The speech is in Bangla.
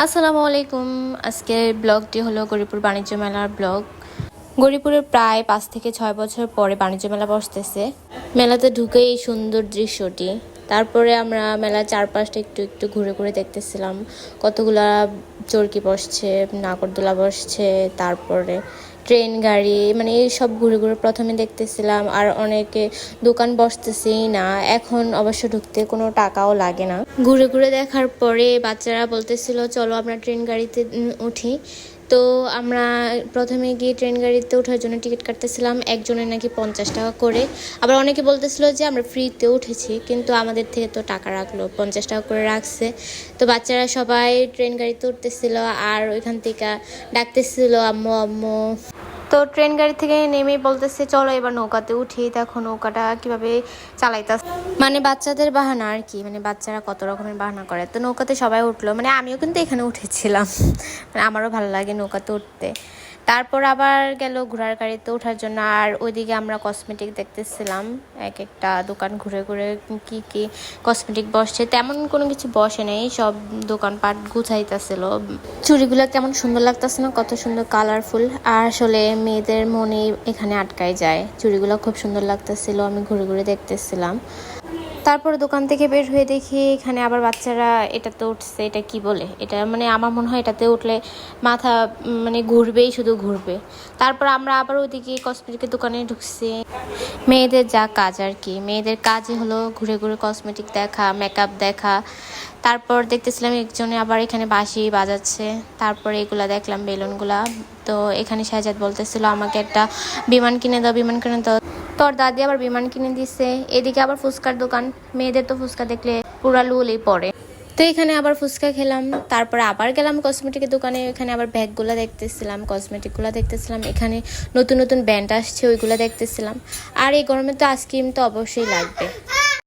আসসালামু আলাইকুম। আজকের ব্লগটি হলো গরিপুর বাণিজ্য মেলার ব্লগ। গরিপুরে প্রায় 5 থেকে 6 বছর পরে বাণিজ্য মেলা বসতেছে। মেলাতে ঢুকে এই সুন্দর দৃশ্যটি, তারপরে আমরা মেলার চারপাশটা একটু একটু ঘুরে ঘুরে দেখতেছিলাম। কতগুলা চরকি বসছে, নাগরদোলা বসছে, তারপরে ট্রেন গাড়ি, মানে এই সব ঘুরে ঘুরে প্রথমে দেখতেছিলাম। আর অনেকে দোকান বসতেছেই না, এখন অবশ্য ঢুকতে কোনো টাকাও লাগে না। ঘুরে ঘুরে দেখার পরে বাচ্চারা বলতেছিল চলো আমরা ট্রেন গাড়িতে উঠি। তো আমরা প্রথমে গিয়ে ট্রেন গাড়িতে ওঠার জন্য টিকিট কাটতেছিলাম, একজনের নাকি 50 টাকা করে। আবার অনেকে বলতেছিল যে আমরা ফ্রিতে উঠেছি, কিন্তু আমাদের থেকে তো টাকা রাখলো, 50 টাকা করে রাখছে। তো বাচ্চারা সবাই ট্রেন গাড়িতে উঠতেছিল আর ওইখান থেকে ডাকতেছিল আম্মু আম্মু। তো ট্রেন গাড়ি থেকে নেমেই বলতেছে চলো এবার নৌকাতে উঠি। দেখো নৌকাটা কিভাবে চালাইতেছে, মানে বাচ্চাদের বাহানা আর কি, মানে বাচ্চারা কত রকমের বাহানা করে। তো নৌকাতে সবাই উঠলো, মানে আমিও কিন্তু এখানে উঠেছিলাম, মানে আমারও ভালো লাগে নৌকাতে উঠতে। তারপর আবার গেল ঘোড়ার গাড়িতে ওঠার জন্য। আর ওইদিকে আমরা কসমেটিক দেখতেছিলাম, এক একটা দোকান ঘুরে ঘুরে কি কি কসমেটিক বসছে। তেমন কোনো কিছু বসে নেই, সব দোকানপাট গুছাইতেছিল। চুড়িগুলো কেমন সুন্দর লাগতেছে না, কত সুন্দর কালারফুল। আর আসলে মেয়েদের মনে এখানে আটকায় যায়, চুড়িগুলো খুব সুন্দর লাগতেছিল, আমি ঘুরে ঘুরে দেখতেছিলাম। তারপর দোকান থেকে বের হয়ে দেখি এখানে আবার বাচ্চারা এটাতে উঠছে, এটা কি বলে, এটা মানে আমার মনে হয় এটাতে উঠলে মাথা মানে ঘুরবেই, শুধু ঘুরবে। তারপর আমরা আবার ওইদিকে কসমেটিকের দোকানে ঢুকছি। মেয়েদের যা কাজ আর কি, মেয়েদের কাজই হলো ঘুরে ঘুরে কসমেটিক দেখা, মেকআপ দেখা। তারপর দেখতেছিলাম একজনে আবার এখানে বাঁশি বাজাচ্ছে। তারপরে এগুলা দেখলাম বেলুনগুলা। তো এখানে শাহজাদ বলতেছিল আমাকে একটা বিমান কিনে দাও, বিমান কিনে দাও। তোর দাদি আবার বিমান কিনে দিছে। এদিকে আবার ফুচকার দোকান, মেয়েদের তো ফুচকা দেখলে পুরা লুলেই পড়ে। তো এখানে আবার ফুচকা খেলাম। তারপরে আবার গেলাম কসমেটিকের দোকানে, এখানে আবার ব্যাগগুলো দেখতেছিলাম, কসমেটিকগুলো দেখতেছিলাম। এখানে নতুন নতুন ব্র্যান্ড আসছে, ওইগুলো দেখতেছিলাম। আর এই গরমে তো আইসক্রিম তো অবশ্যই লাগবে।